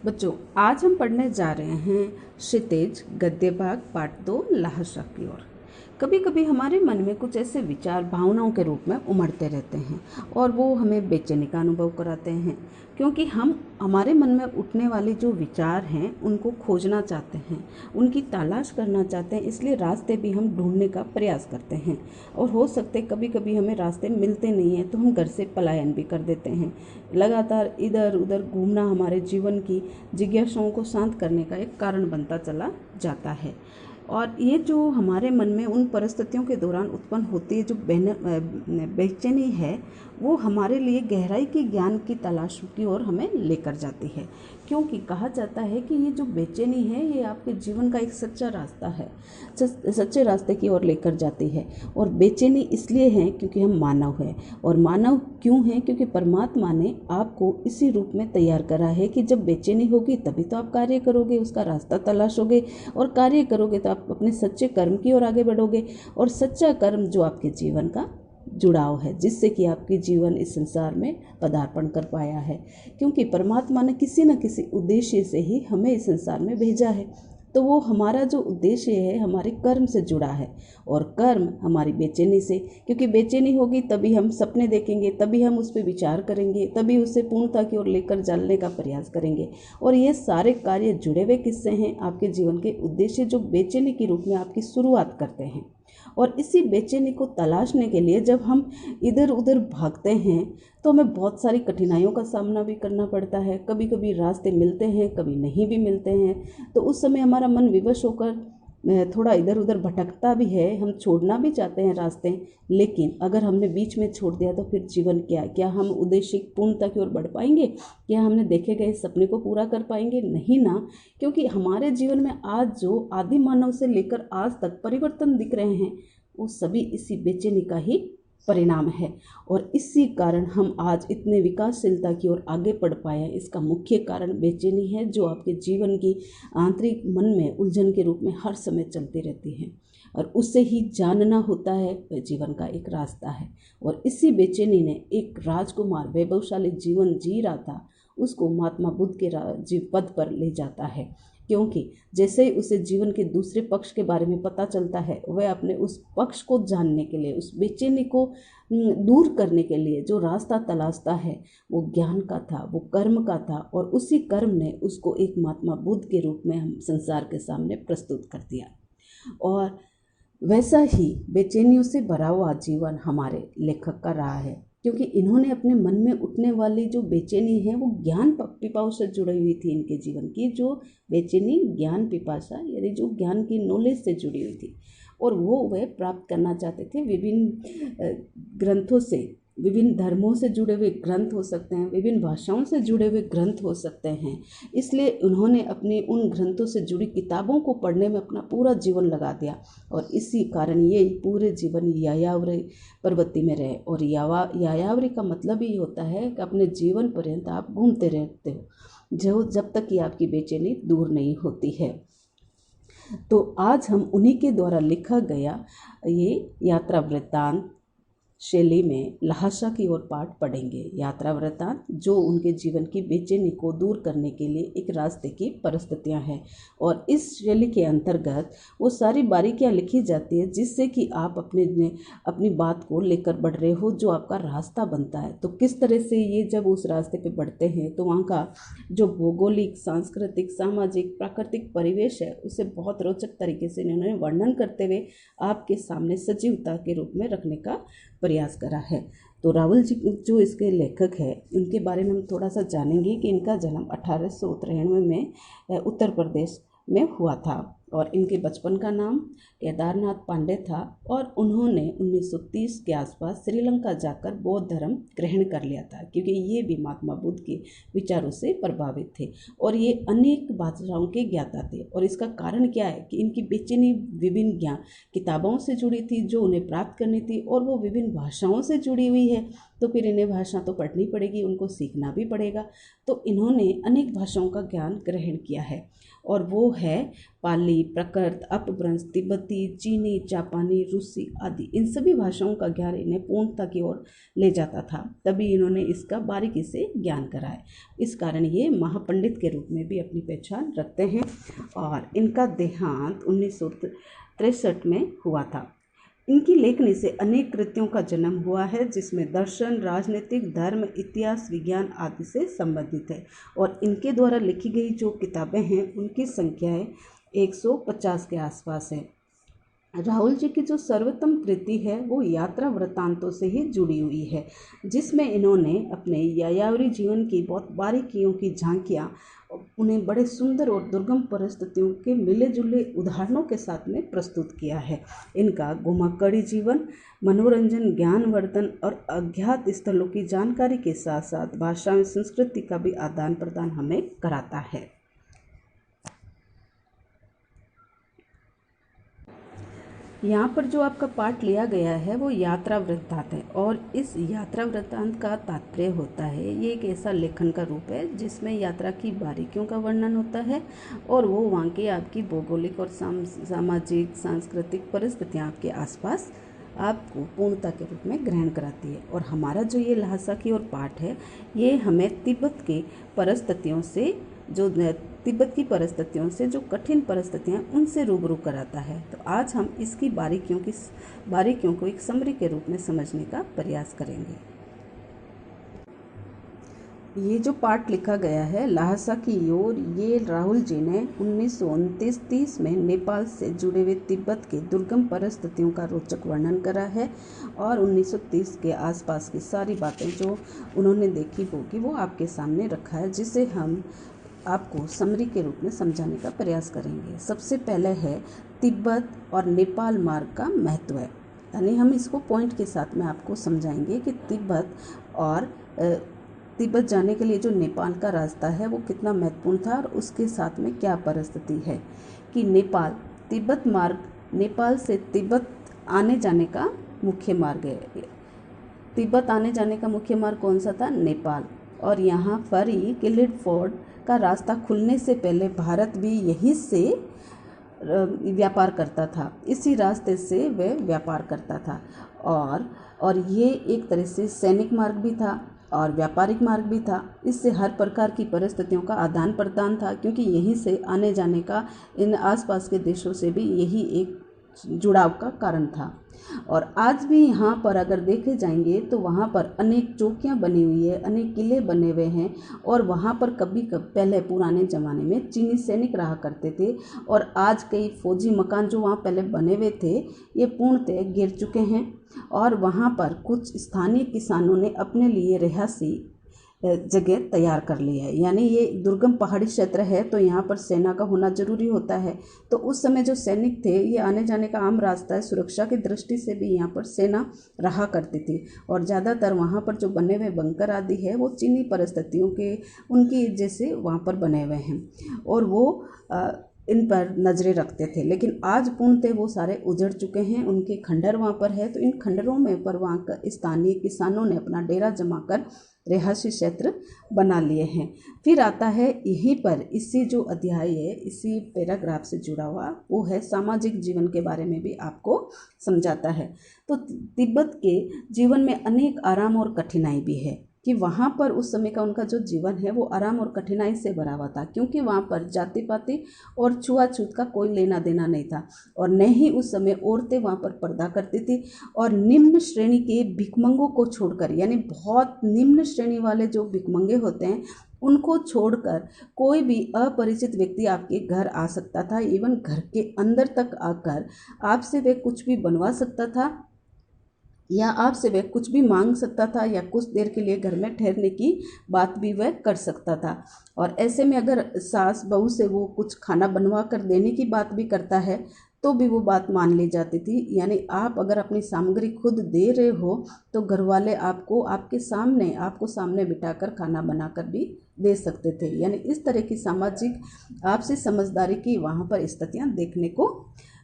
बच्चों, आज हम पढ़ने जा रहे हैं क्षितिज गद्य भाग पाठ 2 लाहशा की ओर। कभी कभी हमारे मन में कुछ ऐसे विचार भावनाओं के रूप में उमड़ते रहते हैं और वो हमें बेचैनी का अनुभव कराते हैं, क्योंकि हम हमारे मन में उठने वाले जो विचार हैं उनको खोजना चाहते हैं, उनकी तलाश करना चाहते हैं। इसलिए रास्ते भी हम ढूंढने का प्रयास करते हैं और हो सकते कभी कभी हमें रास्ते मिलते नहीं हैं तो हम घर से पलायन भी कर देते हैं। लगातार इधर उधर घूमना हमारे जीवन की जिज्ञासाओं को शांत करने का एक कारण बनता चला जाता है। और ये जो हमारे मन में उन परिस्थितियों के दौरान उत्पन्न होती है जो बेचैनी है, वो हमारे लिए गहराई की ज्ञान की तलाश की ओर हमें लेकर जाती है। क्योंकि कहा जाता है कि ये जो बेचैनी है ये आपके जीवन का एक सच्चा रास्ता है, सच्चे रास्ते की ओर लेकर जाती है। और बेचैनी इसलिए है क्योंकि हम मानव हैं, और मानव क्यों हैं? क्योंकि परमात्मा ने आपको इसी रूप में तैयार करा है कि जब बेचैनी होगी तभी तो आप कार्य करोगे, उसका रास्ता तलाशोगे, और कार्य करोगे तो आप अपने सच्चे कर्म की ओर आगे बढ़ोगे। और सच्चा कर्म जो आपके जीवन का जुड़ाव है, जिससे कि आपकी जीवन इस संसार में पदार्पण कर पाया है। क्योंकि परमात्मा ने किसी न किसी उद्देश्य से ही हमें इस संसार में भेजा है, तो वो हमारा जो उद्देश्य है हमारे कर्म से जुड़ा है, और कर्म हमारी बेचैनी से, क्योंकि बेचैनी होगी तभी हम सपने देखेंगे, तभी हम उस पर विचार करेंगे, तभी उसे पूर्णता की ओर लेकर जाने का प्रयास करेंगे। और ये सारे कार्य जुड़े हुए किस्से हैं आपके जीवन के उद्देश्य, जो बेचैनी के रूप में आपकी शुरुआत करते हैं। और इसी बेचैनी को तलाशने के लिए जब हम इधर उधर भागते हैं तो हमें बहुत सारी कठिनाइयों का सामना भी करना पड़ता है। कभी कभी रास्ते मिलते हैं, कभी नहीं भी मिलते हैं, तो उस समय हमारा मन विवश होकर थोड़ा इधर उधर भटकता भी है। हम छोड़ना भी चाहते हैं रास्ते, लेकिन अगर हमने बीच में छोड़ दिया तो फिर जीवन क्या हम उद्देश्य पूर्णता की ओर बढ़ पाएंगे? क्या हमने देखे गए सपने को पूरा कर पाएंगे? नहीं ना। क्योंकि हमारे जीवन में आज जो आदि मानव से लेकर आज तक परिवर्तन दिख रहे हैं, वो सभी इसी बेचैनी का ही परिणाम है। और इसी कारण हम आज इतने विकासशीलता की ओर आगे बढ़ पाए हैं। इसका मुख्य कारण बेचैनी है, जो आपके जीवन की आंतरिक मन में उलझन के रूप में हर समय चलती रहती है, और उससे ही जानना होता है वह जीवन का एक रास्ता है। और इसी बेचैनी ने एक राजकुमार वैभवशाली जीवन जी रहा था, उसको महात्मा बुद्ध के पद पर ले जाता है। क्योंकि जैसे ही उसे जीवन के दूसरे पक्ष के बारे में पता चलता है, वह अपने उस पक्ष को जानने के लिए, उस बेचैनी को दूर करने के लिए जो रास्ता तलाशता है, वो ज्ञान का था, वो कर्म का था। और उसी कर्म ने उसको एक महात्मा बुद्ध के रूप में हम संसार के सामने प्रस्तुत कर दिया। और वैसा ही बेचैनियों से भरा हुआ जीवन हमारे लेखक का रहा है, क्योंकि इन्होंने अपने मन में उठने वाली जो बेचैनी है वो ज्ञान पिपासु से जुड़ी हुई थी। इनके जीवन की जो बेचैनी ज्ञान पिपासा, यानी जो ज्ञान की नॉलेज से जुड़ी हुई थी, और वो वह प्राप्त करना चाहते थे विभिन्न ग्रंथों से। विभिन्न धर्मों से जुड़े हुए ग्रंथ हो सकते हैं, विभिन्न भाषाओं से जुड़े हुए ग्रंथ हो सकते हैं। इसलिए उन्होंने अपनी उन ग्रंथों से जुड़ी किताबों को पढ़ने में अपना पूरा जीवन लगा दिया, और इसी कारण ये पूरे जीवन यायावरी प्रवृत्ति में रहे। और यायावरी का मतलब ही होता है कि अपने जीवन पर्यंत आप घूमते रहते हो, जब तक कि आपकी बेचैनी दूर नहीं होती है। तो आज हम उन्हीं के द्वारा लिखा गया ये यात्रा वृत्तांत शैली में लाहशा की ओर पाठ पढ़ेंगे। यात्रा वृत्तांत जो उनके जीवन की बेचैनी को दूर करने के लिए एक रास्ते की परिस्थितियां हैं, और इस शैली के अंतर्गत वो सारी बारीकियां लिखी जाती है, जिससे कि आप अपनी बात को लेकर बढ़ रहे हो, जो आपका रास्ता बनता है। तो किस तरह से ये जब उस रास्ते पे बढ़ते हैं तो वहाँ का जो भौगोलिक, सांस्कृतिक, सामाजिक, प्राकृतिक परिवेश है, उसे बहुत रोचक तरीके से इन्होंने वर्णन करते हुए आपके सामने सजीवता के रूप में रखने का प्रयास करा है। तो रावल जी जो इसके लेखक है, उनके बारे में हम थोड़ा सा जानेंगे कि इनका जन्म 1893 में उत्तर प्रदेश में हुआ था, और इनके बचपन का नाम केदारनाथ पांडे था, और उन्होंने 1930 के आसपास श्रीलंका जाकर बौद्ध धर्म ग्रहण कर लिया था, क्योंकि ये भी महात्मा बुद्ध के विचारों से प्रभावित थे, और ये अनेक भाषाओं के ज्ञाता थे। और इसका कारण क्या है कि इनकी बेचैनी विभिन्न ज्ञान किताबों से जुड़ी थी जो उन्हें प्राप्त करनी थी, और वो विभिन्न भाषाओं से जुड़ी हुई है, तो फिर इन्हें भाषा तो पढ़नी पड़ेगी, उनको सीखना भी पड़ेगा। तो इन्होंने अनेक भाषाओं का ज्ञान ग्रहण किया है, और वो है पाली, प्राकृत, अपभ्रंश, तिब्बती, हिंदी, चीनी, जापानी, रूसी आदि इन सभी भाषाओं का ज्ञान इन्हें पूर्णता की ओर ले जाता था, तभी इन्होंने इसका बारीकी से ज्ञान कराया। इस कारण ये महापंडित के रूप में भी अपनी पहचान रखते हैं। और इनका देहांत 1963 में हुआ था। इनकी लेखनी से अनेक कृतियों का जन्म हुआ है, जिसमें दर्शन, राजनीतिक, धर्म, इतिहास, विज्ञान आदि से संबंधित है। और इनके द्वारा लिखी गई जो किताबें हैं उनकी संख्याएं 150 के आसपास है। राहुल जी की जो सर्वोत्तम कृति है वो यात्रा वृत्तांतों से ही जुड़ी हुई है, जिसमें इन्होंने अपने यायावरी जीवन की बहुत बारीकियों की झांकियाँ उन्हें बड़े सुंदर और दुर्गम परिस्थितियों के मिले जुले उदाहरणों के साथ में प्रस्तुत किया है। इनका घुमाकड़ी जीवन मनोरंजन, ज्ञानवर्धन और अज्ञात स्थलों की जानकारी के साथ साथ भाषा में संस्कृति का भी आदान प्रदान हमें कराता है। यहाँ पर जो आपका पाठ लिया गया है वो यात्रा वृत्तांत है, और इस यात्रा वृत्तांत का तात्पर्य होता है, ये एक ऐसा लेखन का रूप है जिसमें यात्रा की बारीकियों का वर्णन होता है और वो वहाँ की आपकी भौगोलिक और सामाजिक सांस्कृतिक परिस्थितियाँ आपके आसपास आपको पूर्णता के रूप में ग्रहण कराती है। और हमारा जो ये ल्हासा की ओर पाठ है ये हमें तिब्बत की परिस्थितियों से जो कठिन परिस्थितियाँ उनसे रूबरू कराता है। तो आज हम इसकी बारीकियों को एक समरी के रूप में समझने का प्रयास करेंगे। ये जो पाठ लिखा गया है ल्हासा की ओर, ये राहुल जी ने 1929-30 में नेपाल से जुड़े हुए तिब्बत के दुर्गम परिस्थितियों का रोचक वर्णन करा है। और 1930 के आसपास की सारी बातें जो उन्होंने देखी होगी वो आपके सामने रखा है, जिसे हम आपको समरी के रूप में समझाने का प्रयास करेंगे। सबसे पहले है तिब्बत और नेपाल मार्ग का महत्व, यानी हम इसको पॉइंट के साथ में आपको समझाएंगे कि तिब्बत जाने के लिए जो नेपाल का रास्ता है वो कितना महत्वपूर्ण था और उसके साथ में क्या परिस्थिति है कि तिब्बत मार्ग नेपाल से तिब्बत आने जाने का मुख्य मार्ग है। तिब्बत आने जाने का मुख्य मार्ग कौन सा था? नेपाल। और यहाँ फरी किलिड फोर्ड का रास्ता खुलने से पहले भारत भी यहीं से व्यापार करता था, इसी रास्ते से वह व्यापार करता था। और ये एक तरह से सैनिक मार्ग भी था और व्यापारिक मार्ग भी था। इससे हर प्रकार की परिस्थितियों का आदान प्रदान था, क्योंकि यहीं से आने जाने का इन आसपास के देशों से भी यही एक जुड़ाव का कारण था। और आज भी यहाँ पर अगर देखे जाएंगे तो वहाँ पर अनेक चौकियाँ बनी हुई है, अनेक किले बने हुए हैं। और वहाँ पर पहले पुराने ज़माने में चीनी सैनिक रहा करते थे, और आज कई फौजी मकान जो वहाँ पहले बने हुए थे ये पूर्णतः गिर चुके हैं। और वहाँ पर कुछ स्थानीय किसानों ने अपने लिए रिहायशी जगह तैयार कर ली है, यानी ये दुर्गम पहाड़ी क्षेत्र है तो यहाँ पर सेना का होना जरूरी होता है। तो उस समय जो सैनिक थे, ये आने जाने का आम रास्ता है, सुरक्षा की दृष्टि से भी यहाँ पर सेना रहा करती थी। और ज़्यादातर वहाँ पर जो बने हुए बंकर आदि है वो चीनी परिस्थितियों के उनकी जैसे वहाँ पर बने हुए हैं और वो इन पर नज़रें रखते थे। लेकिन आज पूर्णतः वो सारे उजड़ चुके हैं, उनके खंडर वहाँ पर है। तो इन खंडरों में पर वहाँ का स्थानीय किसानों ने अपना डेरा जमाकर रिहायशी क्षेत्र बना लिए हैं। फिर आता है यहीं पर इसी जो अध्याय है, इसी पैराग्राफ से जुड़ा हुआ वो है सामाजिक जीवन के बारे में भी आपको समझाता है। तो तिब्बत के जीवन में अनेक आराम और कठिनाई भी है कि वहाँ पर उस समय का उनका जो जीवन है वो आराम और कठिनाई से भरा हुआ था, क्योंकि वहाँ पर जाति पाति और छुआछूत का कोई लेना देना नहीं था। और न ही उस समय औरतें वहाँ पर पर्दा करती थी। और निम्न श्रेणी के भिखमंगों को छोड़कर, यानी बहुत निम्न श्रेणी वाले जो भिखमंगे होते हैं उनको छोड़कर कोई भी अपरिचित व्यक्ति आपके घर आ सकता था। इवन घर के अंदर तक आकर आपसे वह कुछ भी बनवा सकता था या आपसे वह कुछ भी मांग सकता था या कुछ देर के लिए घर में ठहरने की बात भी वह कर सकता था। और ऐसे में अगर सास बहू से वो कुछ खाना बनवा कर देने की बात भी करता है तो भी वो बात मान ली जाती थी। यानी आप अगर अपनी सामग्री खुद दे रहे हो तो घर वाले आपको सामने बिठाकर खाना बनाकर भी दे सकते थे। यानी इस तरह की सामाजिक आपसी समझदारी की वहाँ पर स्थितियाँ देखने को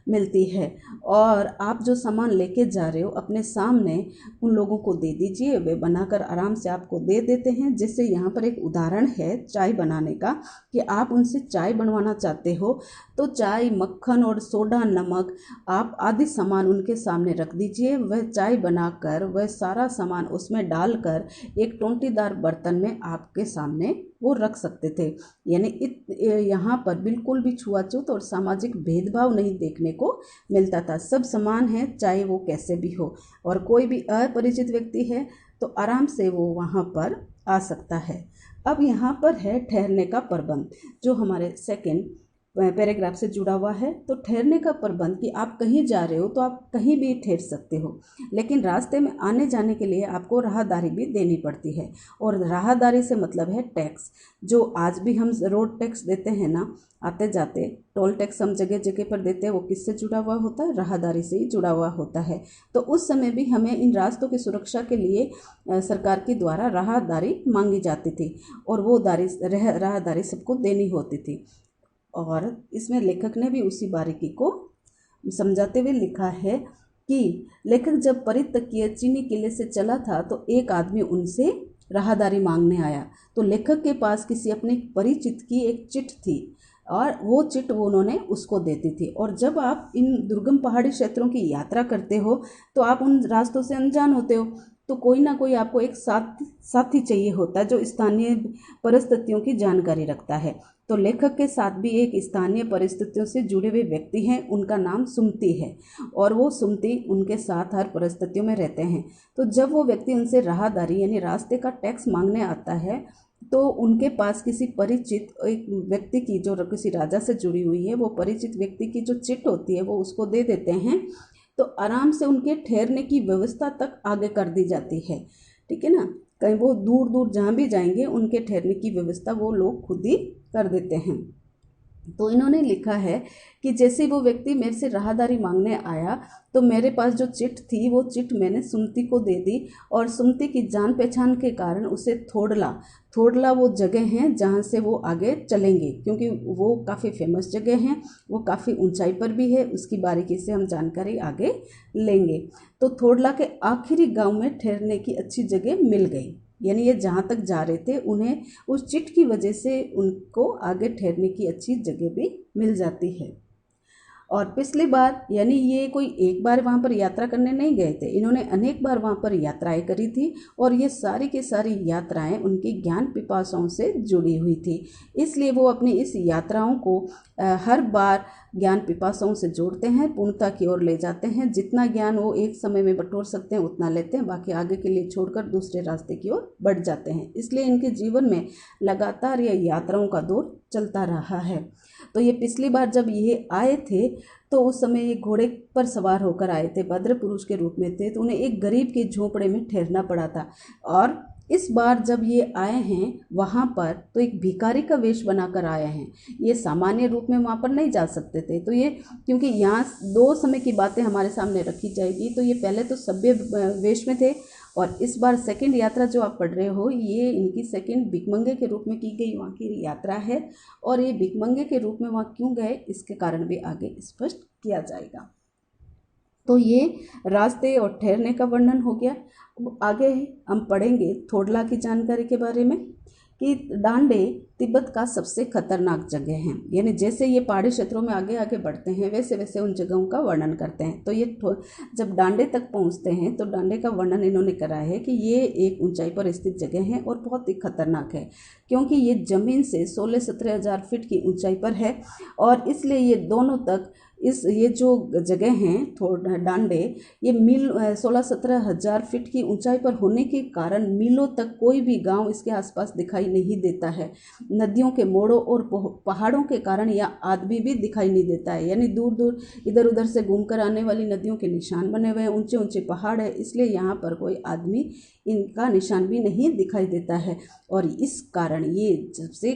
मिलती है। और आप जो सामान लेके जा रहे हो अपने सामने उन लोगों को दे दीजिए, वे बनाकर आराम से आपको दे देते हैं। जैसे यहाँ पर एक उदाहरण है चाय बनाने का कि आप उनसे चाय बनवाना चाहते हो तो चाय, मक्खन और सोडा, नमक, आप आदि सामान उनके सामने रख दीजिए। वह चाय बनाकर वह सारा सामान उसमें डालकर एक टोंटीदार बर्तन में आपके सामने वो रख सकते थे। यानी यहाँ पर बिल्कुल भी छुआछूत और सामाजिक भेदभाव नहीं देखने को मिलता था। सब समान है, चाहे वो कैसे भी हो। और कोई भी अपरिचित व्यक्ति है तो आराम से वो वहाँ पर आ सकता है। अब यहाँ पर है ठहरने का प्रबंध, जो हमारे सेकंड पैराग्राफ से जुड़ा हुआ है। तो ठहरने का प्रबंध कि आप कहीं जा रहे हो तो आप कहीं भी ठहर सकते हो, लेकिन रास्ते में आने जाने के लिए आपको राहदारी भी देनी पड़ती है। और राहदारी से मतलब है टैक्स, जो आज भी हम रोड टैक्स देते हैं ना, आते जाते टोल टैक्स हम जगह जगह पर देते हैं, वो किससे जुड़ा हुआ होता है? राहदारी से ही जुड़ा हुआ होता है। तो उस समय भी हमें इन रास्तों की सुरक्षा के लिए सरकार के द्वारा राहदारी मांगी जाती थी और वो राहदारी सबको देनी होती थी। और इसमें लेखक ने भी उसी बारीकी को समझाते हुए लिखा है कि लेखक जब परितकीय चीनी किले से चला था तो एक आदमी उनसे राहदारी मांगने आया। तो लेखक के पास किसी अपने परिचित की एक चिट थी और वो चिट वो उन्होंने उसको देती थी। और जब आप इन दुर्गम पहाड़ी क्षेत्रों की यात्रा करते हो तो आप उन रास्तों से अनजान होते हो, तो कोई ना कोई आपको एक साथी चाहिए होता है जो स्थानीय परिस्थितियों की जानकारी रखता है। तो लेखक के साथ भी एक स्थानीय परिस्थितियों से जुड़े हुए व्यक्ति हैं, उनका नाम सुमति है और वो सुमति उनके साथ हर परिस्थितियों में रहते हैं। तो जब वो व्यक्ति उनसे राहदारी यानी रास्ते का टैक्स मांगने आता है तो उनके पास किसी परिचित एक व्यक्ति की, जो किसी राजा से जुड़ी हुई है, वो परिचित व्यक्ति की जो चिट होती है वो उसको दे देते हैं। तो आराम से उनके ठहरने की व्यवस्था तक आगे कर दी जाती है। ठीक है ना, कहीं वो दूर दूर जहाँ भी जाएंगे उनके ठहरने की व्यवस्था वो लोग खुद ही कर देते हैं। तो इन्होंने लिखा है कि जैसे वो व्यक्ति मेरे से राहदारी मांगने आया तो मेरे पास जो चिट थी वो चिट मैंने सुमति को दे दी और सुमति की जान पहचान के कारण उसे थोड़ला वो जगह है जहाँ से वो आगे चलेंगे, क्योंकि वो काफ़ी फेमस जगह हैं, वो काफ़ी ऊंचाई पर भी है, उसकी बारीकी से हम जानकारी आगे लेंगे। तो थोड़ला के आखिरी गांव में ठहरने की अच्छी जगह मिल गई, यानी ये जहाँ तक जा रहे थे उन्हें उस चिट की वजह से उनको आगे ठहरने की अच्छी जगह भी मिल जाती है। और पिछली बार यानी ये कोई एक बार वहाँ पर यात्रा करने नहीं गए थे, इन्होंने अनेक बार वहाँ पर यात्राएं करी थी और ये सारी की सारी यात्राएं उनकी ज्ञान पिपासाओं से जुड़ी हुई थी। इसलिए वो अपनी इस यात्राओं को हर बार ज्ञान पिपासाओं से जोड़ते हैं, पूर्णता की ओर ले जाते हैं। जितना ज्ञान वो एक समय में बटोर सकते हैं उतना लेते हैं, बाकी आगे के लिए छोड़कर दूसरे रास्ते की ओर बढ़ जाते हैं। इसलिए इनके जीवन में लगातार यह यात्राओं का दौर चलता रहा है। तो ये पिछली बार जब ये आए थे तो उस समय ये घोड़े पर सवार होकर आए थे, भद्र पुरुष के रूप में थे, तो उन्हें एक गरीब के झोंपड़े में ठहरना पड़ा था। और इस बार जब ये आए हैं वहाँ पर तो एक भिखारी का वेश बनाकर आए हैं। ये सामान्य रूप में वहाँ पर नहीं जा सकते थे, तो ये क्योंकि यहाँ दो समय की बातें हमारे सामने रखी जाएगी, तो ये पहले तो सभ्य वेश में थे और इस बार सेकंड यात्रा जो आप पढ़ रहे हो ये इनकी सेकंड भिखमंगे के रूप में की गई वहाँ की यात्रा है। और ये भिखमंगे के रूप में वहाँ क्यों गए इसके कारण भी आगे स्पष्ट किया जाएगा। तो ये रास्ते और ठहरने का वर्णन हो गया। अब आगे हम पढ़ेंगे थोड़ला की जानकारी के बारे में कि डांडे तिब्बत का सबसे खतरनाक जगह है, यानी जैसे ये पहाड़ी क्षेत्रों में आगे आगे बढ़ते हैं वैसे वैसे उन जगहों का वर्णन करते हैं। तो ये जब डांडे तक पहुंचते हैं तो डांडे का वर्णन इन्होंने करा है कि ये एक ऊंचाई पर स्थित जगह है और बहुत ही खतरनाक है, क्योंकि ये ज़मीन से 16-17 हज़ार फीट की ऊंचाई पर है और इसलिए ये दोनों तक ये जो जगह हैं डांडे, ये मील 16-17 हज़ार फीट की ऊंचाई पर होने के कारण मीलों तक कोई भी गांव इसके आसपास दिखाई नहीं देता है। नदियों के मोड़ों और पहाड़ों के कारण यह आदमी भी दिखाई नहीं देता है, यानी दूर दूर इधर उधर से घूमकर आने वाली नदियों के निशान बने हुए हैं, ऊंचे ऊंचे पहाड़ है, इसलिए यहाँ पर कोई आदमी इनका निशान भी नहीं दिखाई देता है। और इस कारण ये सबसे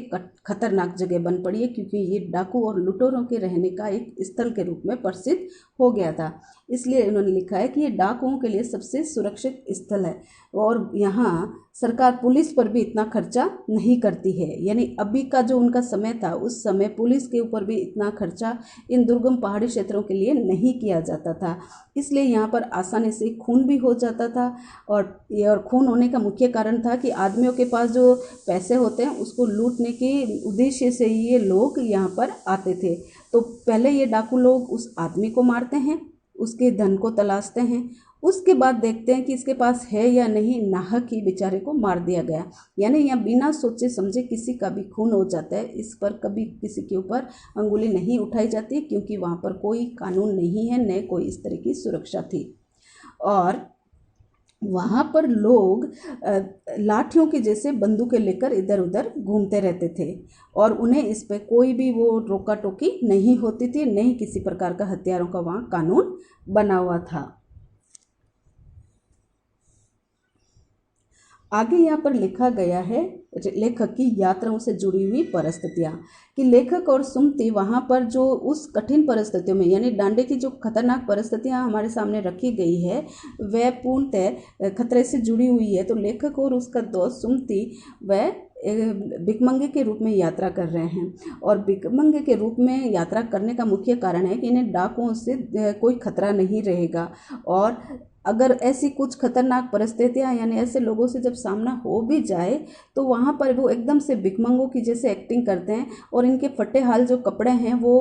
खतरनाक जगह बन पड़ी है, क्योंकि ये डाकू और लुटेरों के रहने का एक स्थल के रूप में प्रसिद्ध हो गया था। इसलिए इन्होंने लिखा है कि ये डाकुओं के लिए सबसे सुरक्षित स्थल है और यहाँ सरकार पुलिस पर भी इतना खर्चा नहीं करती है। यानी अभी का जो उनका समय था, उस समय पुलिस के ऊपर भी इतना खर्चा इन दुर्गम पहाड़ी क्षेत्रों के लिए नहीं किया जाता था। इसलिए यहाँ पर आसानी से खून भी हो जाता था और खून होने का मुख्य कारण था कि आदमियों के पास जो पैसे होते हैं उसको लूटने के उद्देश्य से ये लोग यहाँ पर आते थे। तो पहले ये डाकू लोग उस आदमी को मारते हैं, उसके धन को तलाशते हैं, उसके बाद देखते हैं कि इसके पास है या नहीं, नाहक ही बेचारे को मार दिया गया। यानी यहाँ बिना सोचे समझे किसी का भी खून हो जाता है, इस पर कभी किसी के ऊपर अंगुली नहीं उठाई जाती क्योंकि वहाँ पर कोई कानून नहीं है, न कोई इस तरह की सुरक्षा थी। और वहाँ पर लोग लाठियों की जैसे बंदूकें लेकर इधर उधर घूमते रहते थे और उन्हें इस पर कोई भी वो रोका टोकी नहीं होती थी, नहीं किसी प्रकार का हथियारों का वहाँ कानून बना हुआ था। आगे यहाँ पर लिखा गया है लेखक की यात्राओं से जुड़ी हुई परिस्थितियाँ, कि लेखक और सुमति वहाँ पर जो उस कठिन परिस्थितियों में, यानी डांडे की जो खतरनाक परिस्थितियाँ हमारे सामने रखी गई है वह पूर्णतः खतरे से जुड़ी हुई है। तो लेखक और उसका दोस्त सुमति वह भिखमंगे के रूप में यात्रा कर रहे हैं और भिखमंगे के रूप में यात्रा करने का मुख्य कारण है कि इन्हें डाकुओं से कोई खतरा नहीं रहेगा। और अगर ऐसी कुछ खतरनाक परिस्थितियाँ यानी ऐसे लोगों से जब सामना हो भी जाए तो वहाँ पर वो एकदम से भिखमंगों की जैसे एक्टिंग करते हैं और इनके फटे हाल जो कपड़े हैं वो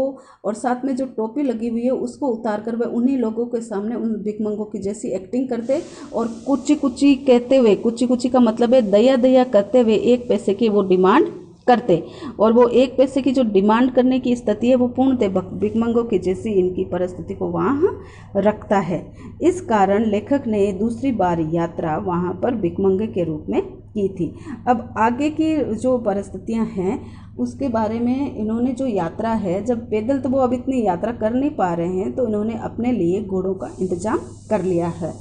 और साथ में जो टोपी लगी हुई है उसको उतार कर वह उन्हीं लोगों के सामने उन भिखमंगों की जैसी एक्टिंग करते और कुची कुची कहते हुए, कुची कुची का मतलब है दया दया करते हुए 1 पैसे की वो डिमांड करते और वो 1 पैसे की जो डिमांड करने की स्थिति है वो पूर्णतः भिखमंगों की जैसी इनकी परिस्थिति को वहाँ रखता है। इस कारण लेखक ने दूसरी बार यात्रा वहाँ पर भिखमंगे के रूप में की थी। अब आगे की जो परिस्थितियाँ हैं उसके बारे में इन्होंने जो यात्रा है, जब पैदल तो वो अब इतनी यात्रा कर नहीं पा रहे हैं तो इन्होंने अपने लिए घोड़ों का इंतजाम कर लिया है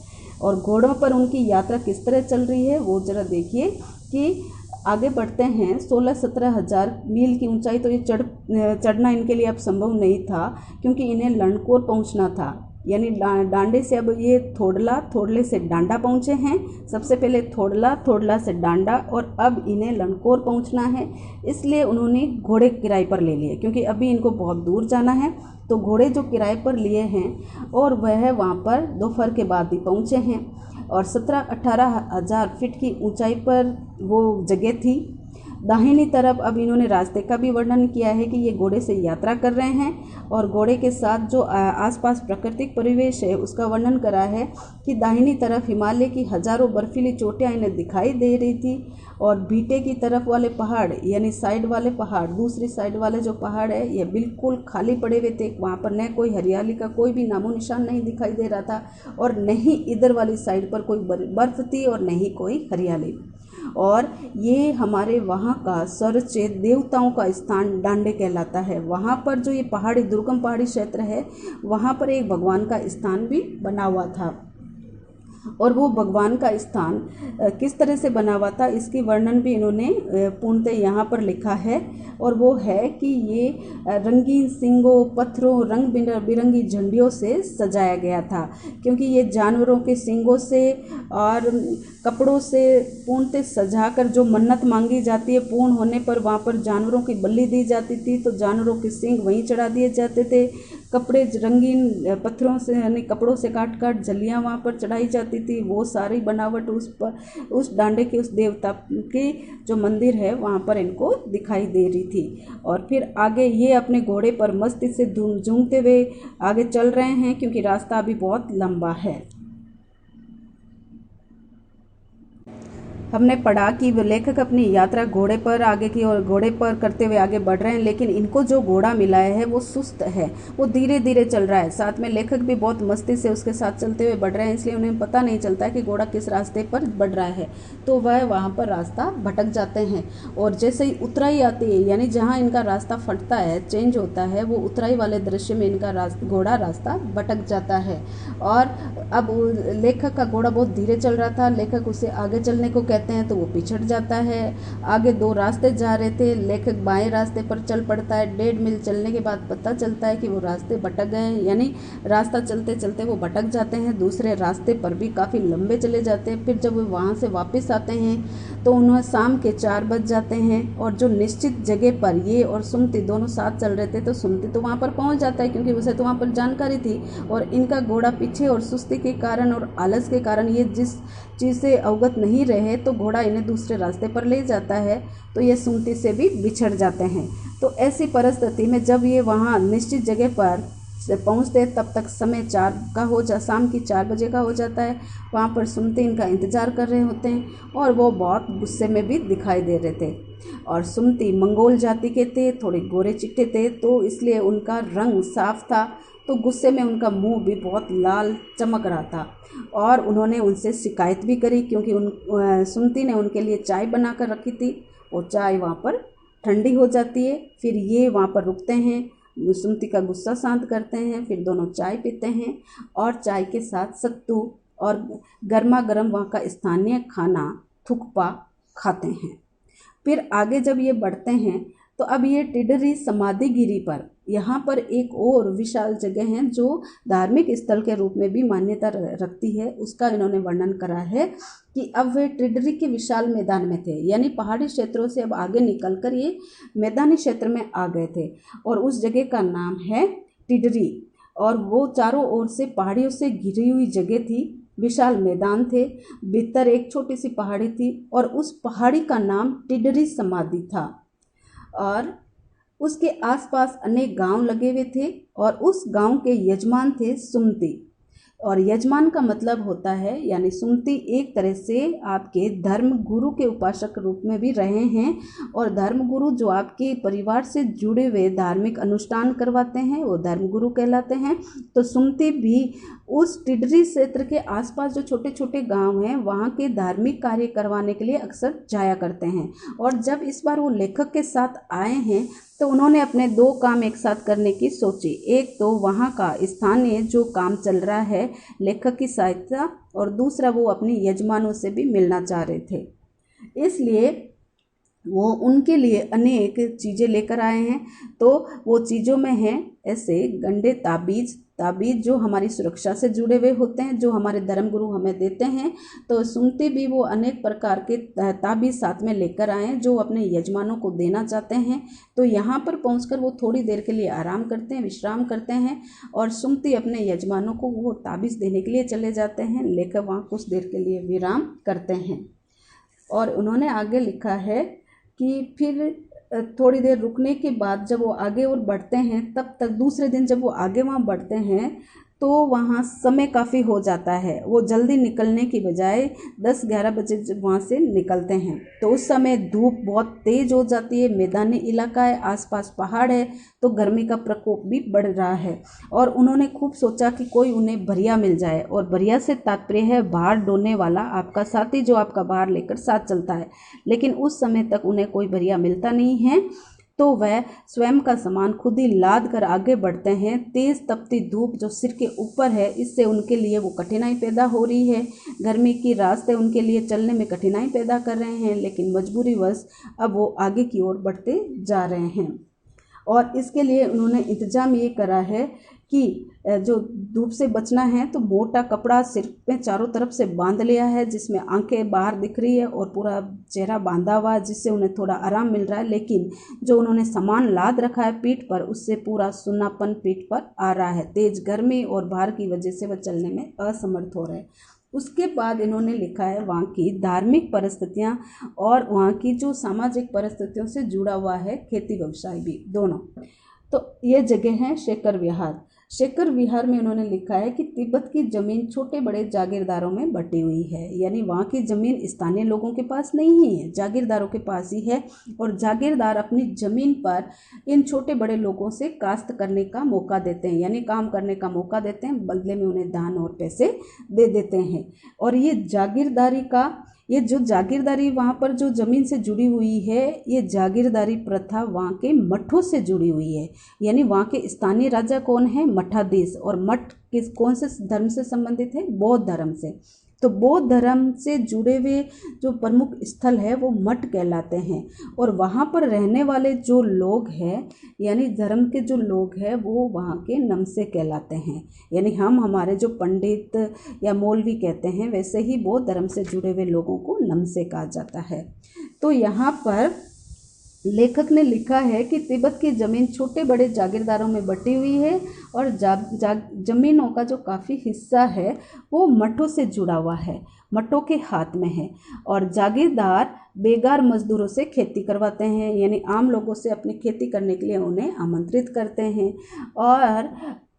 और घोड़ों पर उनकी यात्रा किस तरह चल रही है वो जरा देखिए कि आगे बढ़ते हैं। 16-17 हज़ार मील की ऊंचाई तो ये चढ़ना इनके लिए अब संभव नहीं था क्योंकि इन्हें लंडकोर पहुंचना था। यानी डांडे से अब ये थोड़ला, थोड़ले से डांडा पहुंचे हैं। सबसे पहले थोड़ला, थोड़ला से डांडा और अब इन्हें लंडकोर पहुंचना है। इसलिए उन्होंने घोड़े किराए पर ले लिए क्योंकि अभी इनको बहुत दूर जाना है। तो घोड़े जो किराए पर लिए हैं और वह वहाँ पर दोपहर के बाद ही पहुँचे हैं और 17-18 हज़ार फीट की ऊंचाई पर वो जगह थी। दाहिनी तरफ अब इन्होंने रास्ते का भी वर्णन किया है कि ये घोड़े से यात्रा कर रहे हैं और घोड़े के साथ जो आसपास प्राकृतिक परिवेश है उसका वर्णन करा है कि दाहिनी तरफ हिमालय की हजारों बर्फीली चोटियाँ इन्हें दिखाई दे रही थी और बीटे की तरफ वाले पहाड़ यानी साइड वाले पहाड़, दूसरी साइड वाले जो पहाड़ है ये बिल्कुल खाली पड़े हुए थे। वहाँ पर न कोई हरियाली का कोई भी नामो निशान नहीं दिखाई दे रहा था और न ही इधर वाली साइड पर कोई बर्फ थी और न ही कोई हरियाली। और ये हमारे वहाँ का सर्वोच्च देवताओं का स्थान डांडे कहलाता है। वहाँ पर जो ये पहाड़ी दुर्गम पहाड़ी क्षेत्र है वहाँ पर एक भगवान का स्थान भी बना हुआ था और वो भगवान का स्थान किस तरह से बना हुआ था इसकी वर्णन भी इन्होंने पूर्णतः यहाँ पर लिखा है और वो है कि ये रंगीन सींगों, पत्थरों, रंग बिरंगी झंडियों से सजाया गया था क्योंकि ये जानवरों के सींगों से और कपड़ों से पूर्णतः सजाकर जो मन्नत मांगी जाती है पूर्ण होने पर वहाँ पर जानवरों की बलि दी जाती थी तो जानवरों के सींग वहीं चढ़ा दिए जाते थे। कपड़े रंगीन पत्थरों से यानी कपड़ों से काट काट झल्लियाँ वहाँ पर चढ़ाई जाती थी। वो सारी बनावट उस डांडे के उस देवता के जो मंदिर है वहाँ पर इनको दिखाई दे रही थी। और फिर आगे ये अपने घोड़े पर मस्ती से झूमते हुए आगे चल रहे हैं क्योंकि रास्ता अभी बहुत लंबा है। हमने पढ़ा कि लेखक अपनी यात्रा घोड़े पर आगे की और घोड़े पर करते हुए आगे बढ़ रहे हैं, लेकिन इनको जो घोड़ा मिला है वो सुस्त है, वो धीरे धीरे चल रहा है। साथ में लेखक भी बहुत मस्ती से उसके साथ चलते हुए बढ़ रहे हैं, इसलिए उन्हें पता नहीं चलता है कि घोड़ा किस रास्ते पर बढ़ रहा है। तो वह वहाँ पर रास्ता भटक जाते हैं और जैसे ही उतराई आती है यानी जहाँ इनका रास्ता फटता है, चेंज होता है, वो उतराई वाले दृश्य में इनका घोड़ा रास्ता भटक जाता है। और अब लेखक का घोड़ा बहुत धीरे चल रहा था, लेखक उसे आगे चलने को कहते रहते हैं तो वो पिछड़ जाता है। आगे 2 रास्ते जा रहे थे, लेखक बाएं रास्ते पर चल पड़ता है। 1.5 मील चलने के बाद पता चलता है कि वो रास्ते भटक गए हैं, यानी रास्ता चलते चलते वो भटक जाते हैं, दूसरे रास्ते पर भी काफ़ी लंबे चले जाते हैं। फिर जब वो वहाँ से वापस आते हैं तो उन्हें शाम के 4 बज जाते हैं, और जो निश्चित जगह पर ये और सुमति दोनों साथ चल रहे थे, तो सुमति तो वहाँ पर पहुँच जाता है क्योंकि उसे तो वहाँ पर जानकारी थी, और इनका घोड़ा पीछे और सुस्ती के कारण और आलस के कारण ये जिस चीज़ से अवगत नहीं रहे तो घोड़ा इन्हें दूसरे रास्ते पर ले जाता है, तो ये सुमति से भी बिछड़ जाते हैं। तो ऐसी परिस्थिति में जब ये वहाँ निश्चित जगह पर पहुँचते तब तक समय शाम की 4 बजे का हो जाता है। वहाँ पर सुमति इनका इंतज़ार कर रहे होते हैं और वो बहुत गुस्से में भी दिखाई दे रहे थे। और सुमति मंगोल जाति के थे, थोड़े गोरे चिट्टे थे, तो इसलिए उनका रंग साफ था, तो गुस्से में उनका मुंह भी बहुत लाल चमक रहा था। और उन्होंने उनसे शिकायत भी करी क्योंकि सुमति ने उनके लिए चाय बना कर रखी थी, और चाय वहाँ पर ठंडी हो जाती है। फिर ये वहाँ पर रुकते हैं, सुमति का गुस्सा शांत करते हैं, फिर दोनों चाय पीते हैं और चाय के साथ सत्तू और गर्मा गर्म वहाँ का स्थानीय खाना थुक्पा खाते हैं। फिर आगे जब ये बढ़ते हैं तो अब ये टिडरी समाधिगिरी पर, यहाँ पर एक और विशाल जगह है जो धार्मिक स्थल के रूप में भी मान्यता रखती है। उसका इन्होंने वर्णन करा है कि अब वे टिडरी के विशाल मैदान में थे, यानी पहाड़ी क्षेत्रों से अब आगे निकलकर ये मैदानी क्षेत्र में आ गए थे, और उस जगह का नाम है टिडरी। और वो चारों ओर से पहाड़ियों से घिरी हुई जगह थी, विशाल मैदान थे, भीतर एक छोटी सी पहाड़ी थी, और उस पहाड़ी का नाम टिडरी समाधि था। और उसके आसपास अनेक गांव लगे हुए थे, और उस गांव के यजमान थे सुमति। और यजमान का मतलब होता है, यानी सुमति एक तरह से आपके धर्म गुरु के उपासक रूप में भी रहे हैं, और धर्म गुरु जो आपके परिवार से जुड़े हुए धार्मिक अनुष्ठान करवाते हैं वो धर्म गुरु कहलाते हैं। तो सुमति भी उस टिडरी क्षेत्र के आसपास जो छोटे छोटे गांव हैं वहाँ के धार्मिक कार्य करवाने के लिए अक्सर जाया करते हैं। और जब इस बार वो लेखक के साथ आए हैं तो उन्होंने अपने 2 काम एक साथ करने की सोची। एक तो वहाँ का स्थानीय जो काम चल रहा है लेखक की सहायता, और दूसरा वो अपने यजमानों से भी मिलना चाह रहे थे, इसलिए वो उनके लिए अनेक चीज़ें लेकर आए हैं। तो वो चीज़ों में हैं ऐसे गंडे ताबीज़ जो हमारी सुरक्षा से जुड़े हुए होते हैं, जो हमारे धर्मगुरु हमें देते हैं। तो सुमति भी वो अनेक प्रकार के ताबीज़ साथ में लेकर आए हैं जो अपने यजमानों को देना चाहते हैं। तो यहाँ पर पहुंचकर वो थोड़ी देर के लिए आराम करते हैं, विश्राम करते हैं, और सुमति अपने यजमानों को वो ताबीज़ देने के लिए चले जाते हैं। लेकर वहाँ कुछ देर के लिए विराम करते हैं। और उन्होंने आगे लिखा है कि फिर थोड़ी देर रुकने के बाद जब वो आगे और बढ़ते हैं, तब तक दूसरे दिन जब वो आगे वहाँ बढ़ते हैं तो वहाँ समय काफ़ी हो जाता है। वो जल्दी निकलने की बजाय 10-11 बजे जब वहाँ से निकलते हैं तो उस समय धूप बहुत तेज़ हो जाती है, मैदानी इलाका है, आसपास पहाड़ है, तो गर्मी का प्रकोप भी बढ़ रहा है। और उन्होंने खूब सोचा कि कोई उन्हें भरिया मिल जाए, और भरिया से तात्पर्य है भार ढोने वाला, आपका साथी जो आपका भार लेकर साथ चलता है। लेकिन उस समय तक उन्हें कोई भरिया मिलता नहीं है, तो वह स्वयं का सामान खुद ही लाद कर आगे बढ़ते हैं। तेज़ तपती धूप जो सिर के ऊपर है, इससे उनके लिए वो कठिनाई पैदा हो रही है। गर्मी की रास्ते उनके लिए चलने में कठिनाई पैदा कर रहे हैं, लेकिन मजबूरीवश अब वो आगे की ओर बढ़ते जा रहे हैं। और इसके लिए उन्होंने इंतज़ाम ये करा है कि जो धूप से बचना है तो मोटा कपड़ा सिर पे चारों तरफ से बांध लिया है, जिसमें आंखें बाहर दिख रही है और पूरा चेहरा बांधा हुआ है, जिससे उन्हें थोड़ा आराम मिल रहा है। लेकिन जो उन्होंने सामान लाद रखा है पीठ पर, उससे पूरा सुन्नापन पीठ पर आ रहा है। तेज गर्मी और भार की वजह से वह चलने में असमर्थ हो रहे हैं। उसके बाद इन्होंने लिखा है वहाँ की धार्मिक परिस्थितियाँ और वहाँ की जो सामाजिक परिस्थितियों से जुड़ा हुआ है खेती व्यवसाय भी दोनों। तो ये जगह है शेखर विहार। शेखर विहार में उन्होंने लिखा है कि तिब्बत की ज़मीन छोटे बड़े जागीरदारों में बटी हुई है, यानी वहाँ की ज़मीन स्थानीय लोगों के पास नहीं है, जागीरदारों के पास ही है। और जागीरदार अपनी ज़मीन पर इन छोटे बड़े लोगों से काश्त करने का मौका देते हैं, यानी काम करने का मौका देते हैं, बदले में उन्हें दान और पैसे दे देते हैं। और ये जो जागीरदारी वहाँ पर जो ज़मीन से जुड़ी हुई है, ये जागीरदारी प्रथा वहाँ के मठों से जुड़ी हुई है। यानी वहाँ के स्थानीय राजा कौन है? मठाधीश। और मठ कौन से धर्म से संबंधित है? बौद्ध धर्म से। तो बौद्ध धर्म से जुड़े हुए जो प्रमुख स्थल है वो मठ कहलाते हैं। और वहाँ पर रहने वाले जो लोग हैं, यानी धर्म के जो लोग हैं, वो वहाँ के नमसे कहलाते हैं। यानी हम हमारे जो पंडित या मौलवी कहते हैं, वैसे ही बौद्ध धर्म से जुड़े हुए लोगों को नमसे कहा जाता है। तो यहाँ पर लेखक ने लिखा है कि तिब्बत की ज़मीन छोटे बड़े जागीरदारों में बटी हुई है और ज़मीनों का जो काफ़ी हिस्सा है वो मठों से जुड़ा हुआ है, मठों के हाथ में है। और जागीरदार बेगार मजदूरों से खेती करवाते हैं, यानी आम लोगों से अपनी खेती करने के लिए उन्हें आमंत्रित करते हैं।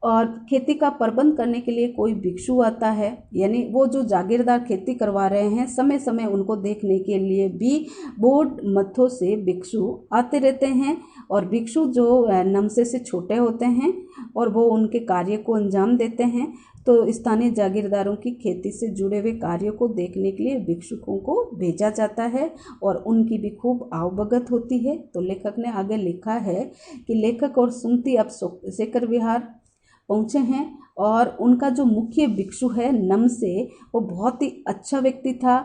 और खेती का प्रबंध करने के लिए कोई भिक्षु आता है, यानी वो जो जागीरदार खेती करवा रहे हैं, समय समय उनको देखने के लिए भी बौद्ध मठों से भिक्षु आते रहते हैं। और भिक्षु जो नमसे से छोटे होते हैं और वो उनके कार्य को अंजाम देते हैं। तो स्थानीय जागीरदारों की खेती से जुड़े हुए कार्यों को देखने के लिए भिक्षुकों को भेजा जाता है और उनकी भी खूब आवभगत होती है। तो लेखक ने आगे लिखा है कि लेखक और सुमति अब शेखर विहार पहुँचे हैं और उनका जो मुख्य भिक्षु है नमसे, वो बहुत ही अच्छा व्यक्ति था।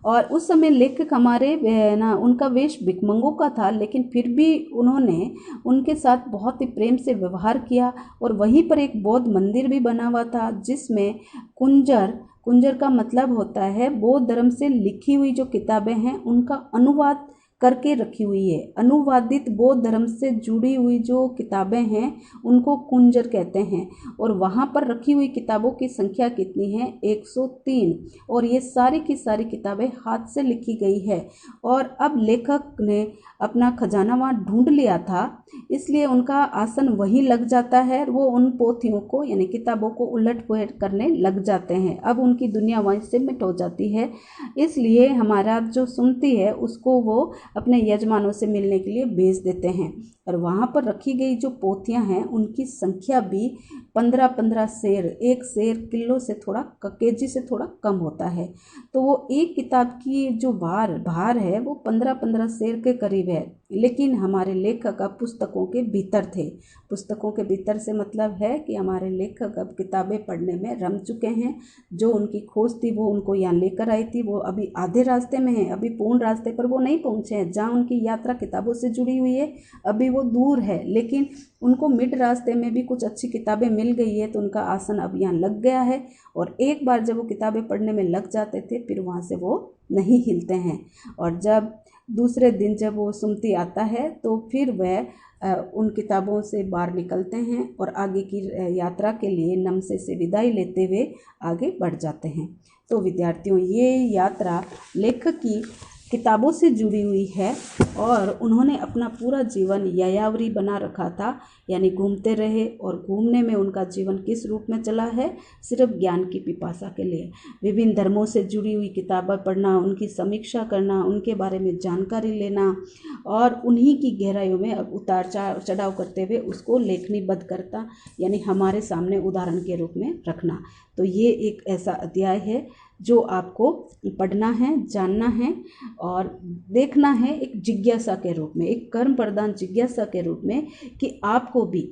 और उस समय लेखक हमारे उनका वेश भिखमंगों का था, लेकिन फिर भी उन्होंने उनके साथ बहुत ही प्रेम से व्यवहार किया। और वहीं पर एक बौद्ध मंदिर भी बना हुआ था, जिसमें कुंजर का मतलब होता है बौद्ध धर्म से लिखी हुई जो किताबें हैं उनका अनुवाद करके रखी हुई है। अनुवादित बौद्ध धर्म से जुड़ी हुई जो किताबें हैं उनको कुंजर कहते हैं। और वहाँ पर रखी हुई किताबों की संख्या कितनी है? 103। और ये सारी की सारी किताबें हाथ से लिखी गई है। और अब लेखक ने अपना खजाना वहाँ ढूंढ लिया था, इसलिए उनका आसन वहीं लग जाता है। वो उन पोथियों को यानी किताबों को उलट पुलट करने लग जाते हैं। अब उनकी दुनिया वहीं से मिट हो जाती है। इसलिए हमारा जो सुमति है उसको वो अपने यजमानों से मिलने के लिए भेज देते हैं। और वहाँ पर रखी गई जो पोथियाँ हैं उनकी संख्या भी 15-15 शेर, एक शेर किलो से थोड़ा केजी से थोड़ा कम होता है। तो वो एक किताब की जो भार है वो 15-15 शेर के करीब है। लेकिन हमारे लेखक अब पुस्तकों के भीतर थे। पुस्तकों के भीतर से मतलब है कि हमारे लेखक अब किताबें पढ़ने में रम चुके हैं। जो उनकी खोज थी वो उनको यहाँ लेकर आई थी, वो अभी आधे रास्ते में है, अभी पूर्ण रास्ते पर वो नहीं पहुँचे हैं। जहाँ उनकी यात्रा किताबों से जुड़ी हुई है अभी वो दूर है, लेकिन उनको मिड रास्ते में भी कुछ अच्छी किताबें मिल गई है, तो उनका आसन अब यहाँ लग गया है। और एक बार जब वो किताबें पढ़ने में लग जाते थे फिर वहाँ से वो नहीं हिलते हैं। और जब दूसरे दिन जब वो सुमति आता है तो फिर वह उन किताबों से बाहर निकलते हैं और आगे की यात्रा के लिए नमसे से विदाई लेते हुए आगे बढ़ जाते हैं। तो विद्यार्थियों, ये यात्रा लेखक की किताबों से जुड़ी हुई है और उन्होंने अपना पूरा जीवन यायावरी बना रखा था, यानी घूमते रहे। और घूमने में उनका जीवन किस रूप में चला है? सिर्फ ज्ञान की पिपासा के लिए। विभिन्न धर्मों से जुड़ी हुई किताबें पढ़ना, उनकी समीक्षा करना, उनके बारे में जानकारी लेना और उन्हीं की गहराइयों में उतार चढ़ाव करते हुए उसको लेखनीबद्ध करता, यानी हमारे सामने उदाहरण के रूप में रखना। तो ये एक ऐसा अध्याय है जो आपको पढ़ना है, जानना है और देखना है एक जिज्ञासा के रूप में, एक कर्म प्रधान जिज्ञासा के रूप में, कि आपको भी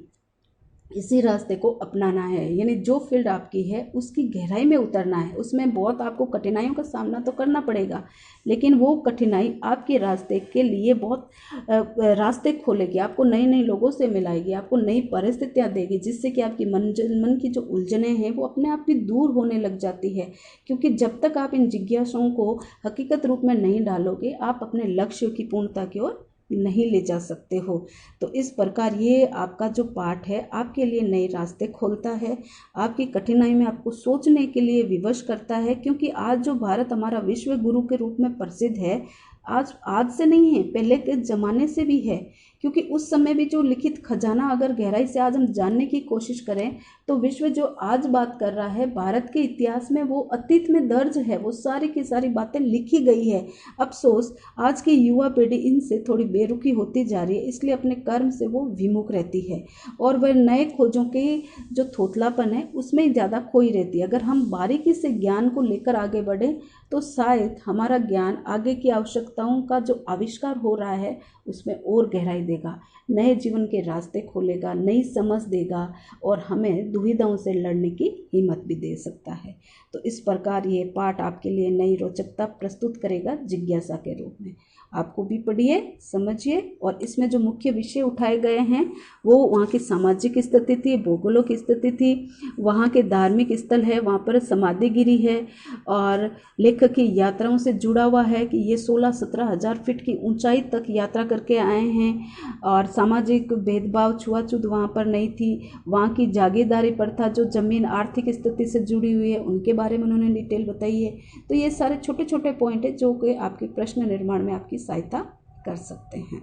इसी रास्ते को अपनाना है। यानी जो फील्ड आपकी है उसकी गहराई में उतरना है। उसमें बहुत आपको कठिनाइयों का सामना तो करना पड़ेगा, लेकिन वो कठिनाई आपके रास्ते के लिए बहुत रास्ते खोलेगी, आपको नए नए लोगों से मिलाएगी, आपको नई परिस्थितियाँ देगी, जिससे कि आपकी मन की जो उलझनें हैं वो अपने आप ही दूर होने लग जाती है। क्योंकि जब तक आप इन जिज्ञासाओं को हकीकत रूप में नहीं डालोगे, आप अपने लक्ष्य की पूर्णता की ओर नहीं ले जा सकते हो। तो इस प्रकार ये आपका जो पाठ है आपके लिए नए रास्ते खोलता है, आपकी कठिनाई में आपको सोचने के लिए विवश करता है। क्योंकि आज जो भारत हमारा विश्व गुरु के रूप में प्रसिद्ध है, आज से नहीं है, पहले के ज़माने से भी है। क्योंकि उस समय भी जो लिखित खजाना अगर गहराई से आज हम जानने की कोशिश करें तो विश्व जो आज बात कर रहा है भारत के इतिहास में, वो अतीत में दर्ज है, वो सारी की सारी बातें लिखी गई है। अफसोस आज की युवा पीढ़ी इनसे थोड़ी बेरुखी होती जा रही है, इसलिए अपने कर्म से वो विमुख रहती है और वह नए खोजों के जो थोथलापन है उसमें ही ज़्यादा खोई रहती है। अगर हम बारीकी से ज्ञान को लेकर आगे बढ़ें तो शायद हमारा ज्ञान आगे की आवश्यकताओं का जो आविष्कार हो रहा है उसमें और गहराई देगा, नए जीवन के रास्ते खोलेगा, नई समझ देगा और हमें दुविधाओं से लड़ने की हिम्मत भी दे सकता है। तो इस प्रकार ये पाठ आपके लिए नई रोचकता प्रस्तुत करेगा जिज्ञासा के रूप में। आपको भी पढ़िए, समझिए, और इसमें जो मुख्य विषय उठाए गए हैं वो वहाँ की सामाजिक स्थिति थी, भौगोलिक स्थिति थी, वहाँ के धार्मिक स्थल है, वहाँ पर समाधिगिरी है, और लेखक की यात्राओं से जुड़ा हुआ है कि ये 16-17 हज़ार फीट की ऊंचाई तक यात्रा करके आए हैं, और सामाजिक भेदभाव छुआछूत वहाँ पर नहीं थी। वहाँ की जागीरदारी प्रथा जो जमीन आर्थिक स्थिति से जुड़ी हुई है उनके बारे में उन्होंने डिटेल बताई है। तो ये सारे छोटे छोटे पॉइंट है जो कि आपके प्रश्न निर्माण में आपकी सहायता कर सकते हैं।